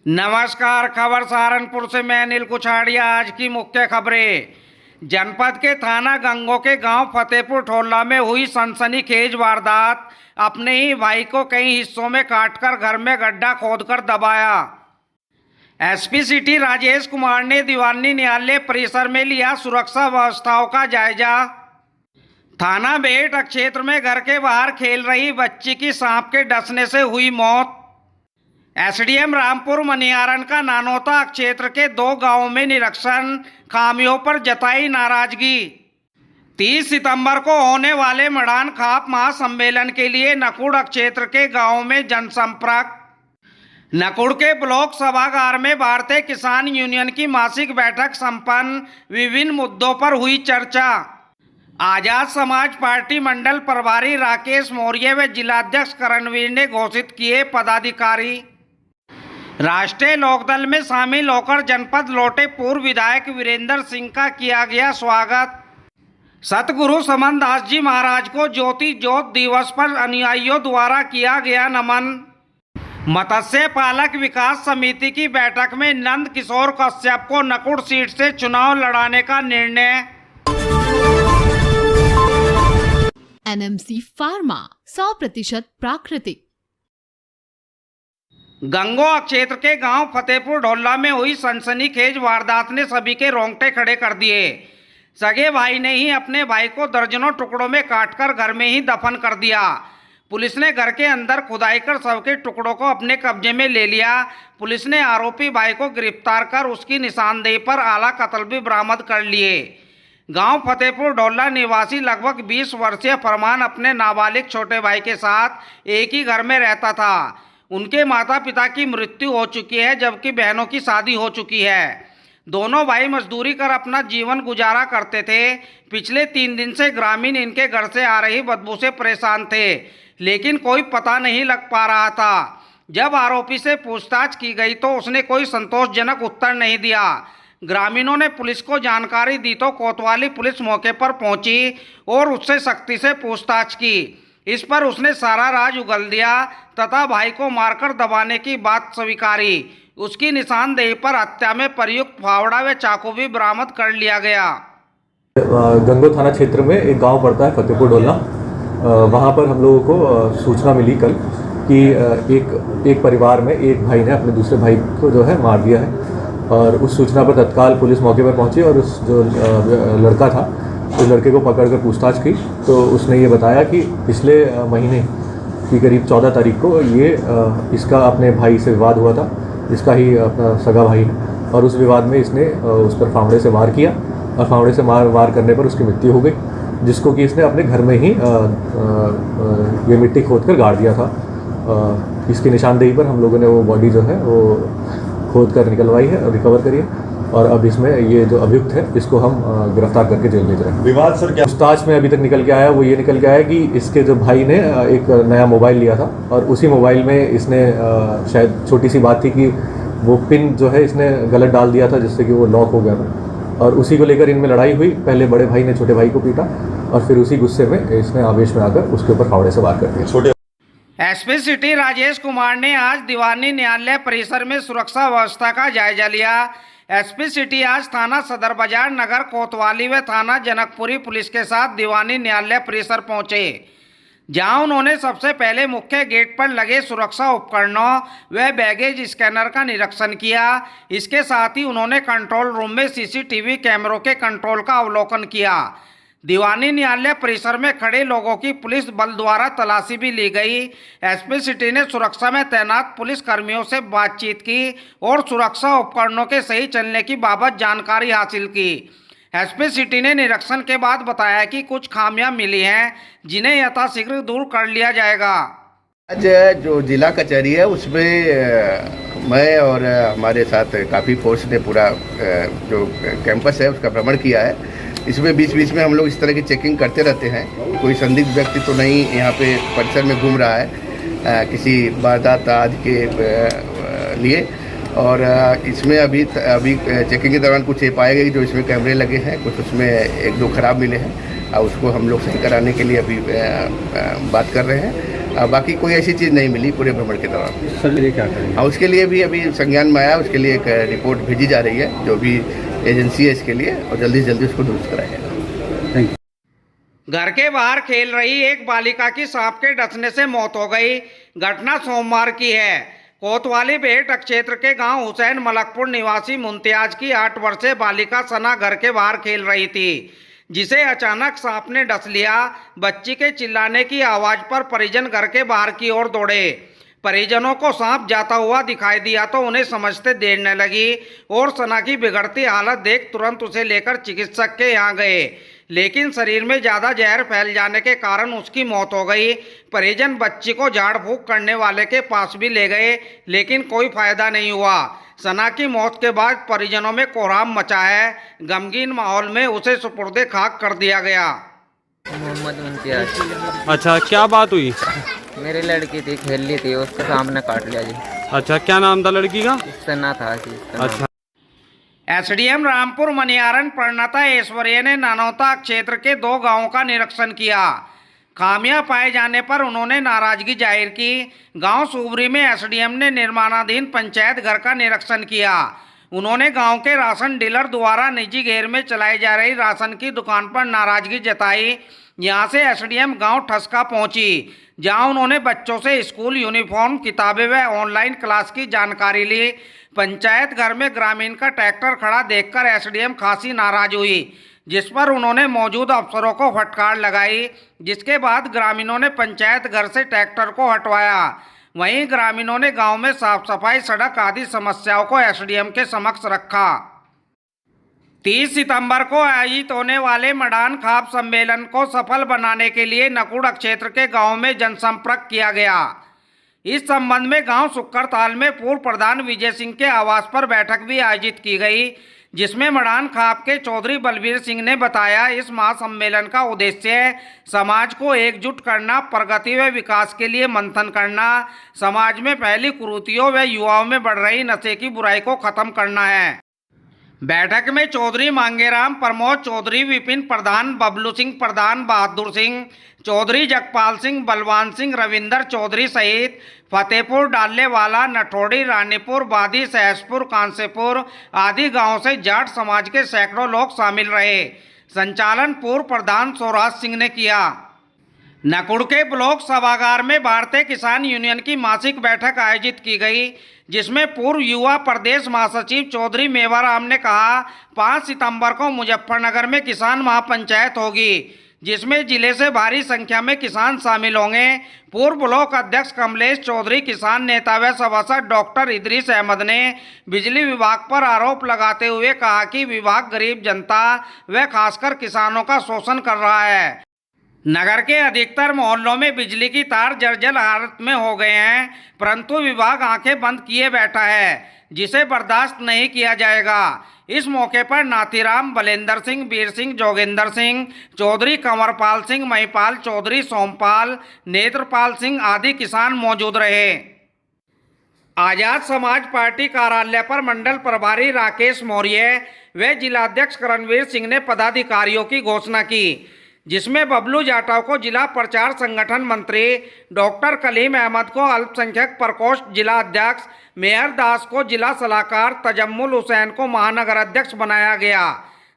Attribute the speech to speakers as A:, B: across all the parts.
A: नमस्कार। खबर सहारनपुर से मैं अनिल कुछाड़िया। आज की मुख्य खबरें। जनपद के थाना गंगो के गांव फतेहपुर ठोला में हुई सनसनीखेज वारदात। अपने ही भाई को कई हिस्सों में काटकर घर में गड्ढा खोदकर दबाया। एसपी सिटी राजेश कुमार ने दीवानी न्यायालय परिसर में लिया सुरक्षा व्यवस्थाओं का जायजा। थाना बेहट क्षेत्र में घर के बाहर खेल रही बच्ची की सांप के डसने से हुई मौत। एसडीएम रामपुर मनियारन का नानोता क्षेत्र के 2 गांवों में निरीक्षण, खामियों पर जताई नाराजगी। 30 सितंबर को होने वाले मड़ान खाप महासम्मेलन के लिए नकुड़ क्षेत्र के गांवों में जनसंपर्क। नकुड़ के ब्लॉक सभागार में भारतीय किसान यूनियन की मासिक बैठक संपन्न। विभिन्न मुद्दों पर हुई चर्चा। आजाद समाज पार्टी मंडल प्रभारी राकेश मौर्य व जिलाध्यक्ष करणवीर ने घोषित किए पदाधिकारी। राष्ट्रीय लोकदल में शामिल होकर जनपद लौटे पूर्व विधायक वीरेंद्र सिंह का किया गया स्वागत। सतगुरु समनदास जी महाराज को ज्योति ज्योत दिवस पर अनुयायियों द्वारा किया गया नमन। मत्स्य पालक विकास समिति की बैठक में नंद किशोर कश्यप को नकुड़ सीट से चुनाव लड़ाने का निर्णय।
B: एनएमसी फार्मा 100% प्राकृतिक।
A: गंगो क्षेत्र के गांव फतेहपुर ढोला में हुई सनसनीखेज वारदात ने सभी के रोंगटे खड़े कर दिए। सगे भाई ने ही अपने भाई को दर्जनों टुकड़ों में काटकर घर में ही दफन कर दिया। पुलिस ने घर के अंदर खुदाई कर शव के टुकड़ों को अपने कब्जे में ले लिया। पुलिस ने आरोपी भाई को गिरफ्तार कर उसकी निशानदेही पर आला कत्ल भी बरामद कर लिए। गांव फतेहपुर ढोला निवासी लगभग 20 वर्षीय फरमान अपने नाबालिग छोटे भाई के साथ एक ही घर में रहता था। उनके माता पिता की मृत्यु हो चुकी है, जबकि बहनों की शादी हो चुकी है। दोनों भाई मजदूरी कर अपना जीवन गुजारा करते थे। पिछले 3 दिन से ग्रामीण इनके घर से आ रही बदबू से परेशान थे, लेकिन कोई पता नहीं लग पा रहा था। जब आरोपी से पूछताछ की गई तो उसने कोई संतोषजनक उत्तर नहीं दिया। ग्रामीणों ने पुलिस को जानकारी दी तो कोतवाली पुलिस मौके पर पहुंची और उससे सख्ती से पूछताछ की। इस पर उसने सारा राज उगल दिया तथा भाई को मारकर दबाने की बात स्वीकारी। उसकी निशानदेही पर हत्या में प्रयुक्त फावड़ा व चाकू भी बरामद कर लिया गया।
C: गंगो थाना क्षेत्र में एक गांव पड़ता है फतेहपुर ढोला। वहां पर हम लोगों को सूचना मिली कल कि एक परिवार में एक भाई ने अपने दूसरे भाई को जो है मार दिया है। और उस सूचना पर तत्काल पुलिस मौके पर पहुंची और उस जो लड़का था उस लड़के को पकड़कर पूछताछ की तो उसने ये बताया कि पिछले महीने की करीब 14 तारीख को ये इसका अपने भाई से विवाद हुआ था, इसका ही अपना सगा भाई है। और उस विवाद में इसने उस पर फावड़े से वार किया और फावड़े से वार करने पर उसकी मृत्यु हो गई, जिसको कि इसने अपने घर में ही ये मिट्टी खोद कर गाड़ दिया था। इसकी निशानदेही पर हम लोगों ने वो बॉडी जो है वो खोद कर निकलवाई है और रिकवर करी है। और अब इसमें ये जो अभियुक्त है इसको हम गिरफ्तार करके जेल भेज रहे हैं।
D: विवाद सर क्या
C: पूछताछ में अभी तक निकल के आया वो ये निकल के आया कि इसके जो भाई ने एक नया मोबाइल लिया था और उसी मोबाइल में इसने शायद छोटी सी बात थी कि वो पिन जो है इसने गलत डाल दिया था, जिससे कि वो लॉक हो गया था। और उसी को लेकर इनमें लड़ाई हुई। पहले बड़े भाई ने छोटे भाई को पीटा और फिर उसी गुस्से में इसने आवेश में आकर उसके ऊपर फावड़े से वार कर दिया।
A: एसपी सिटी राजेश कुमार ने आज दीवानी न्यायालय परिसर में सुरक्षा व्यवस्था का जायजा लिया। एसपी सिटी आज थाना सदर बाजार, नगर कोतवाली व थाना जनकपुरी पुलिस के साथ दीवानी न्यायालय परिसर पहुंचे, जहां उन्होंने सबसे पहले मुख्य गेट पर लगे सुरक्षा उपकरणों व बैगेज स्कैनर का निरीक्षण किया। इसके साथ ही उन्होंने कंट्रोल रूम में सीसीटीवी कैमरों के कंट्रोल का अवलोकन किया। दीवानी न्यायालय परिसर में खड़े लोगों की पुलिस बल द्वारा तलाशी भी ली गई। एसपी सिटी ने सुरक्षा में तैनात पुलिस कर्मियों से बातचीत की और सुरक्षा उपकरणों के सही चलने की बाबत जानकारी हासिल की। एसपी सिटी ने निरीक्षण के बाद बताया कि कुछ खामियां मिली हैं, जिन्हें यथाशीघ्र दूर कर लिया जाएगा।
E: आज जो जिला कचहरी है उसमें मैं और हमारे साथ काफ़ी फोर्स ने पूरा जो कैंपस है उसका भ्रमण किया है। इसमें बीच बीच में हम लोग इस तरह की चेकिंग करते रहते हैं। कोई संदिग्ध व्यक्ति तो नहीं यहाँ पे परिसर में घूम रहा है किसी वारदात आदि के लिए। और इसमें अभी चेकिंग के दौरान कुछ ये पाए गए जो इसमें कैमरे लगे हैं, कुछ उसमें 1-2 खराब मिले हैं और उसको हम लोग सही कराने के लिए अभी बात कर रहे हैं। बाकी कोई ऐसी चीज़ नहीं मिली पूरे भ्रमण के दौरान।
D: सर ये क्या करेंगे?
E: हाँ, उसके लिए भी अभी संज्ञान में आया, उसके लिए एक रिपोर्ट भेजी जा रही है, जो भी एजेंसी है इसके लिए, और जल्दी से जल्दी उसको दुरुस्त कराया जाएगा।
D: Thank you.
A: घर के बाहर खेल रही एक बालिका की सांप के डसने से मौत हो गई। घटना सोमवार की है। कोतवाली बेहट क्षेत्र के गांव हुसैन मलकपुर निवासी मुमताज की 8 वर्षीय बालिका सना घर के बाहर खेल रही थी, जिसे अचानक सांप ने डस लिया। बच्ची के चिल्लाने की आवाज पर परिजन घर के बाहर की ओर दौड़े। परिजनों को सांप जाता हुआ दिखाई दिया तो उन्हें समझते देर न लगी और सना की बिगड़ती हालत देख तुरंत उसे लेकर चिकित्सक के यहाँ गए, लेकिन शरीर में ज़्यादा जहर फैल जाने के कारण उसकी मौत हो गई। परिजन बच्ची को झाड़ फूंक करने वाले के पास भी ले गए, लेकिन कोई फायदा नहीं हुआ। सना की मौत के बाद परिजनों में कोहराम मचा है। गमगीन माहौल में उसे सुपुर्दे खाक कर दिया गया।
F: मोहम्मद मुमताज।
D: अच्छा, क्या बात हुई?
F: मेरी लड़की थी, खेल रही थी, उसको सामने काट लिया जी।
D: अच्छा, क्या नाम था लड़की का?
F: सना था जी इसका नाम।
D: अच्छा,
A: एसडीएम रामपुर मनियारन प्रणता ऐश्वर्य ने नानौता क्षेत्र के 2 गांवों का निरीक्षण किया। खामियां पाए जाने पर उन्होंने नाराजगी जाहिर की। गांव सुबरी में एसडीएम ने निर्माणाधीन पंचायत घर का निरीक्षण किया। उन्होंने गांव के राशन डीलर द्वारा निजी घेर में चलाई जा रही राशन की दुकान पर नाराजगी जताई। यहां से एसडीएम गांव ठसका पहुंची, जहां उन्होंने बच्चों से स्कूल यूनिफॉर्म, किताबें व ऑनलाइन क्लास की जानकारी ली। पंचायत घर में ग्रामीण का ट्रैक्टर खड़ा देखकर एसडीएम खासी नाराज हुई, जिस पर उन्होंने मौजूद अफसरों को फटकार लगाई, जिसके बाद ग्रामीणों ने पंचायत घर से ट्रैक्टर को हटवाया। वहीं ग्रामीणों ने गांव में साफ सफाई, सड़क आदि समस्याओं को एसडीएम के समक्ष रखा। 30 सितंबर को आयोजित होने वाले मडान खाप सम्मेलन को सफल बनाने के लिए नकुड़ क्षेत्र के गांव में जनसंपर्क किया गया। इस संबंध में गांव सुक्करताल में पूर्व प्रधान विजय सिंह के आवास पर बैठक भी आयोजित की गई, जिसमें मडान खाप के चौधरी बलबीर सिंह ने बताया, इस महासम्मेलन का उद्देश्य समाज को एकजुट करना, प्रगति व विकास के लिए मंथन करना, समाज में फैली कुरीतियों व युवाओं में बढ़ रही नशे की बुराई को खत्म करना है। बैठक में चौधरी मांगेराम, प्रमोद चौधरी, विपिन प्रधान, बबलू सिंह प्रधान, बहादुर सिंह चौधरी, जगपाल सिंह, बलवान सिंह, रविंदर चौधरी सहित फतेहपुर, डालेवाला, नठोड़ी, रानीपुर, बादी, सहसपुर, कांसेपुर आदि गांवों से जाट समाज के सैकड़ों लोग शामिल रहे। संचालन पूर्व प्रधान स्वराज सिंह ने किया। नकुड़ के ब्लॉक सभागार में भारतीय किसान यूनियन की मासिक बैठक आयोजित की गई, जिसमें पूर्व युवा प्रदेश महासचिव चौधरी मेवाराम ने कहा, 5 सितंबर को मुजफ्फरनगर में किसान महापंचायत होगी, जिसमें जिले से भारी संख्या में किसान शामिल होंगे। पूर्व ब्लॉक अध्यक्ष कमलेश चौधरी, किसान नेता व सभासद डॉक्टर इदरीस अहमद ने बिजली विभाग पर आरोप लगाते हुए कहा कि विभाग गरीब जनता व खासकर किसानों का शोषण कर रहा है। नगर के अधिकतर मोहल्लों में बिजली की तार जर्जर हालत में हो गए हैं, परंतु विभाग आंखें बंद किए बैठा है, जिसे बर्दाश्त नहीं किया जाएगा। इस मौके पर नाथीराम, बलेंद्र सिंह, वीर सिंह, जोगेंद्र सिंह चौधरी, कंवरपाल सिंह, महिपाल चौधरी, सोमपाल, नेत्रपाल सिंह आदि किसान मौजूद रहे। आजाद समाज पार्टी कार्यालय पर मंडल प्रभारी राकेश मौर्य व जिलाध्यक्ष करणवीर सिंह ने पदाधिकारियों की घोषणा की, जिसमें बबलू जाटव को जिला प्रचार संगठन मंत्री, डॉक्टर कलीम अहमद को अल्पसंख्यक प्रकोष्ठ जिला अध्यक्ष, मेहर दास को जिला सलाहकार, तजम्मुल हुसैन को महानगर अध्यक्ष बनाया गया।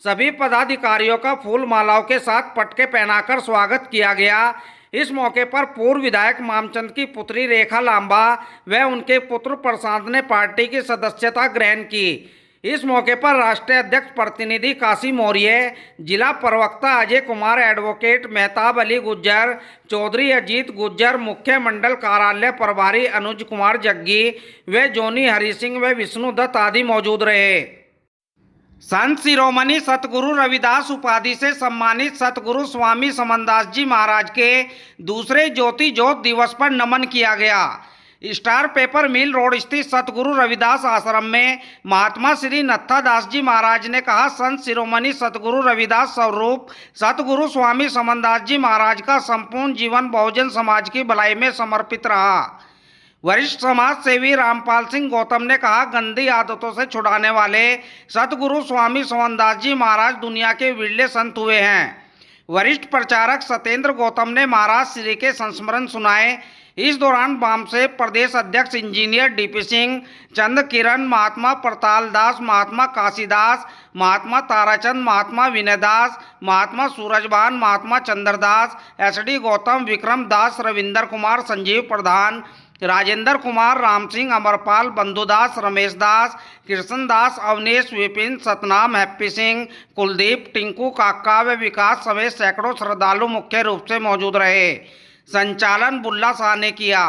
A: सभी पदाधिकारियों का फूल मालाओं के साथ पटके पहनाकर स्वागत किया गया। इस मौके पर पूर्व विधायक मामचंद की पुत्री रेखा लांबा व उनके पुत्र प्रशांत ने पार्टी की सदस्यता ग्रहण की। इस मौके पर राष्ट्रीय अध्यक्ष प्रतिनिधि काशी मौर्य, जिला प्रवक्ता अजय कुमार, एडवोकेट मेहताब अली गुज्जर, चौधरी अजीत गुज्जर, मुख्य मंडल कार्यालय प्रभारी अनुज कुमार जग्गी व जोनी हरि सिंह व विष्णु दत्त आदि मौजूद रहे। संत शिरोमणि सतगुरु रविदास उपाधि से सम्मानित सतगुरु स्वामी समनदास जी महाराज के दूसरे ज्योति ज्योत दिवस पर नमन किया गया। स्टार पेपर मिल रोड स्थित सतगुरु रविदास आश्रम में महात्मा श्री नत्था दास जी महाराज ने कहा, संत शिरोमणि सतगुरु रविदास स्वरूप सतगुरु स्वामी समनदास जी महाराज का संपूर्ण जीवन बहुजन समाज की भलाई में समर्पित रहा। वरिष्ठ समाज सेवी रामपाल सिंह गौतम ने कहा, गंदी आदतों से छुड़ाने वाले सतगुरु स्वामी समनदास जी महाराज दुनिया के विरले संत हुए हैं। वरिष्ठ प्रचारक सत्येंद्र गौतम ने महाराज श्री के संस्मरण सुनाए। इस दौरान वाम से प्रदेश अध्यक्ष इंजीनियर डीपी सिंह, चंद किरण, महात्मा प्रताल दास, महात्मा काशीदास, महात्मा ताराचंद, महात्मा विनय दास, महात्मा सूरजभान, महात्मा चंद्रदास, एसडी गौतम, विक्रम दास, रविंदर कुमार, संजीव प्रधान, राजेंद्र कुमार, राम सिंह, अमरपाल, बंधुदास, रमेश दास, कृष्ण दास, अवनेश, विपिन, सतनाम, हैप्पी सिंह, कुलदीप, टिंकू, काका व विकास समेत सैकड़ों श्रद्धालु मुख्य रूप से मौजूद रहे। संचालन बुल्ला शाह ने किया।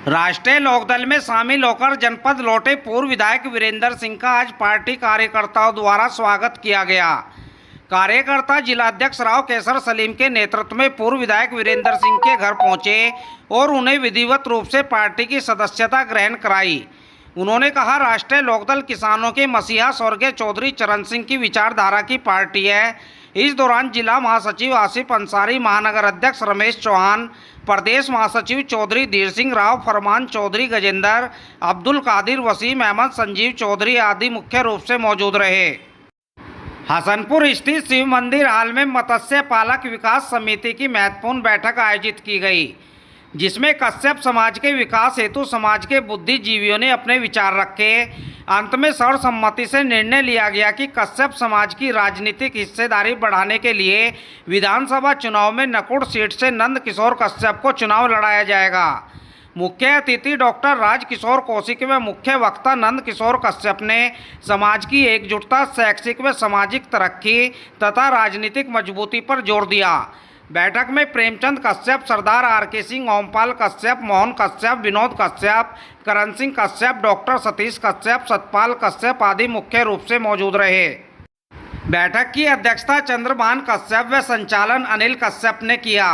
A: राष्ट्रीय लोकदल में शामिल होकर जनपद लौटे पूर्व विधायक वीरेंद्र सिंह का आज पार्टी कार्यकर्ताओं द्वारा स्वागत किया गया। कार्यकर्ता जिलाध्यक्ष राव केसर सलीम के नेतृत्व में पूर्व विधायक वीरेंद्र सिंह के घर पहुंचे और उन्हें विधिवत रूप से पार्टी की सदस्यता ग्रहण कराई। उन्होंने कहा, राष्ट्रीय लोकदल किसानों के मसीहा स्वर्गीय चौधरी चरण सिंह की विचारधारा की पार्टी है। इस दौरान जिला महासचिव आसिफ अंसारी, महानगर अध्यक्ष रमेश चौहान, प्रदेश महासचिव चौधरी धीर सिंह राव, फरमान चौधरी, गजेंद्र, अब्दुल कादिर, वसीम अहमद, संजीव चौधरी आदि मुख्य रूप से मौजूद रहे। हसनपुर स्थित शिव मंदिर हाल में मत्स्य पालक विकास समिति की महत्वपूर्ण बैठक आयोजित की गई, जिसमें कश्यप समाज के विकास हेतु समाज के बुद्धिजीवियों ने अपने विचार रखे। अंत में सर्वसम्मति से निर्णय लिया गया कि कश्यप समाज की राजनीतिक हिस्सेदारी बढ़ाने के लिए विधानसभा चुनाव में नकुड़ सीट से नंद किशोर कश्यप को चुनाव लड़ाया जाएगा। मुख्य अतिथि डॉक्टर राजकिशोर कौशिक व मुख्य वक्ता नंद किशोर कश्यप ने समाज की एकजुटता, शैक्षिक व सामाजिक तरक्की तथा राजनीतिक मजबूती पर जोर दिया। बैठक में प्रेमचंद कश्यप, सरदार आर.के. सिंह, ओमपाल कश्यप, मोहन कश्यप, विनोद कश्यप, करण सिंह कश्यप, डॉक्टर सतीश कश्यप, सतपाल कश्यप आदि मुख्य रूप से मौजूद रहे। बैठक की अध्यक्षता चंद्रभान कश्यप व संचालन अनिल कश्यप ने किया।